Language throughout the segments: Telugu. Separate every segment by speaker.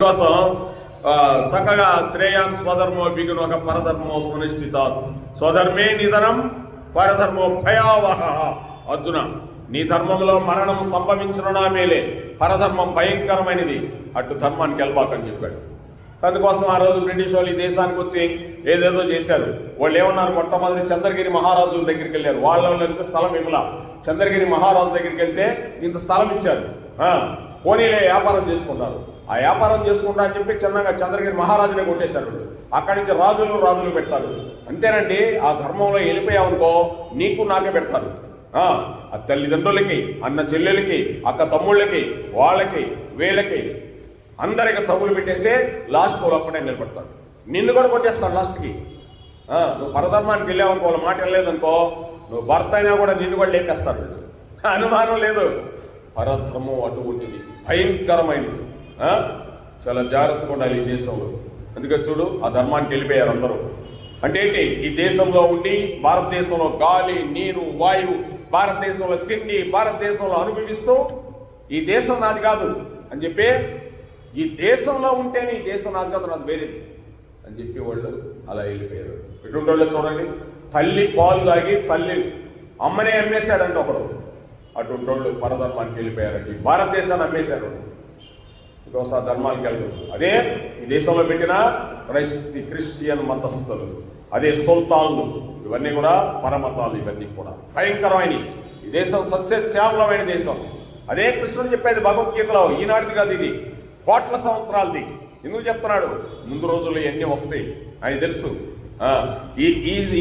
Speaker 1: కోసం చక్కగా శ్రేయాన్ స్వధర్మో బిగును ఒక పరధర్మో సునిశ్చితాత్ స్వధర్మే నిధనం పరధర్మో భయావహ. అర్జున, నీ ధర్మంలో మరణం సంభవించిన నా మేలే, పరధర్మం భయంకరమైనది, అటు ధర్మానికి వెళ్ళబాకని చెప్పాడు. అందుకోసం ఆ రోజు బ్రిటిష్ వాళ్ళు ఈ దేశానికి వచ్చి ఏదేదో చేశారు. వాళ్ళు ఏమన్నారు, మొట్టమొదటి చంద్రగిరి మహారాజుల దగ్గరికి వెళ్ళారు. వాళ్ళకి స్థలం ఇవ్వలా. చంద్రగిరి మహారాజు దగ్గరికి వెళ్తే ఇంత స్థలం ఇచ్చారు, పోనీలే వ్యాపారం చేసుకున్నారు. ఆ వ్యాపారం చేసుకుంటా అని చెప్పి చిన్నగా చంద్రగిరి మహారాజునే కొట్టేశారు. అక్కడి నుంచి రాజులు పెడతారు. అంతేనండి, ఆ ధర్మంలో వెళ్ళిపోయావనుకో నీకు నాకే పెడతారు. ఆ తల్లిదండ్రులకి, అన్న చెల్లెలకి, అక్క తమ్ముళ్ళకి, వాళ్ళకి, వీళ్ళకి అందరికి తగులు పెట్టేసే లాస్ట్ వాళ్ళు అప్పుడే నిలబెడతాడు. నిన్ను కూడా కొట్టేస్తాడు లాస్ట్కి. నువ్వు పరధర్మానికి వెళ్ళావనుకో, వాళ్ళ మాట వెళ్ళలేదనుకో, నువ్వు భర్త అయినా కూడా నిన్ను కూడా లేపేస్తాడు. అనుమానం లేదు. పరధర్మం అటువంటిది, భయంకరమైనది. చాలా జాగ్రత్తగా ఉండాలి ఈ దేశంలో. అందుకే చూడు, ఆ ధర్మానికి వెళ్ళిపోయారు అందరూ. అంటే ఏంటి, ఈ దేశంలో ఉండి భారతదేశంలో గాలి, నీరు, వాయువు, భారతదేశంలో తిండి, భారతదేశంలో అనుభవిస్తూ ఈ దేశం నాది కాదు అని చెప్పి, ఈ దేశంలో ఉంటేనే ఈ దేశం నాది కాదు, నాది వేరేది అని చెప్పి వాళ్ళు అలా వెళ్ళిపోయారు. ఇటువంటి వాళ్ళు చూడండి, తల్లి పాలు తాగి తల్లి అమ్మనే అమ్మేశాడంటే ఒకడు. అటువంటి వాళ్ళు పరధర్మానికి వెళ్ళిపోయారండి. భారతదేశాన్ని అమ్మేశారు. బికాస్ ఆ ధర్మానికి వెళ్ళదు. అదే ఈ దేశంలో పెట్టిన క్రిస్టియన్ మతస్థులు, అదే సుల్తాన్లు, ఇవన్నీ కూడా పరమతాలు. ఇవన్నీ కూడా భయంకరమైనవి. ఈ దేశం సస్యశ్యామలమైన దేశం. అదే కృష్ణుడు చెప్పేది భగవద్గీతలో. ఈనాటిది కాదు, ఇది కోట్ల సంవత్సరాలది. ఎందుకు చెప్తున్నాడు, ముందు రోజుల్లో ఎన్ని వస్తాయి అని తెలుసు.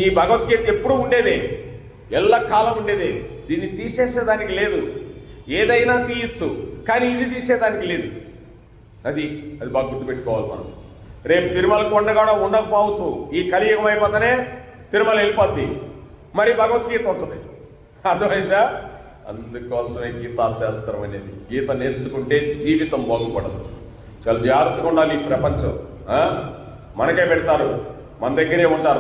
Speaker 1: ఈ భగవద్గీత ఎప్పుడు ఉండేదే, ఎల్ల కాలం ఉండేదే. దీన్ని తీసేసేదానికి లేదు. ఏదైనా తీయచ్చు, కానీ ఇది తీసేదానికి లేదు. అది బాగా గుర్తుపెట్టుకోవాలి మనం. రేపు తిరుమల కొండగాడ ఉండకపోవచ్చు. ఈ కలియుగం అయిపోతేనే తిరుమల వెళ్ళిపోద్ది, మరి భగవద్గీత ఉంటుంది. అర్థమైందా? అందుకోసమే గీతాశాస్త్రం అనేది. గీత నేర్చుకుంటే జీవితం బాగుపడదు. చాలా జాగ్రత్తగా ఉండాలి. ఈ ప్రపంచం మనకే పెడతారు, మన దగ్గరే ఉంటారు.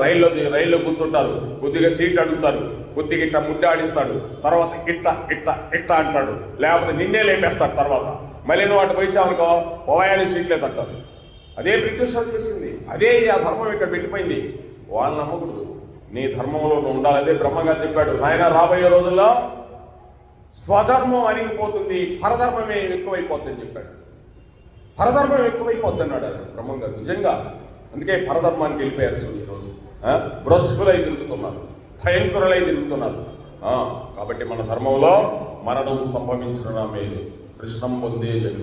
Speaker 1: రైల్లో కూర్చుంటారు, కొద్దిగా సీట్ అడుగుతారు, కొద్దిగా ఇట్ట ముడ్డాడిస్తాడు, తర్వాత ఇట్ట అంటాడు, లేకపోతే నిన్నే లేపేస్తాడు. తర్వాత మళ్ళీ నువ్వు అటు పోయిచావనుకో, పోయాని సీట్ లేదంటారు. అదే బ్రిటిష్ వాళ్ళు చేసింది. అదే ఆ ధర్మం ఇక్కడ పెట్టిపోయింది. వాళ్ళు నమ్మకూడదు. నీ ధర్మంలో నువ్వు ఉండాలి. అదే బ్రహ్మగారు చెప్పాడు, నాయన రాబోయే రోజుల్లో స్వధర్మం అణిగిపోతుంది, పరధర్మమే ఎక్కువైపోద్ది అని చెప్పాడు. పరధర్మం ఎక్కువైపోద్ది అన్నాడు ఆయన బ్రహ్మంగారు. నిజంగా అందుకే పరధర్మానికి వెళ్ళిపోయారు. చూడు ఈరోజు భ్రష్టులై తిరుగుతున్నారు, భయంకరులై తిరుగుతున్నారు. కాబట్టి మన ధర్మంలో మరణం సంభవించిన మేలు కృష్ణం పొందే జగన్.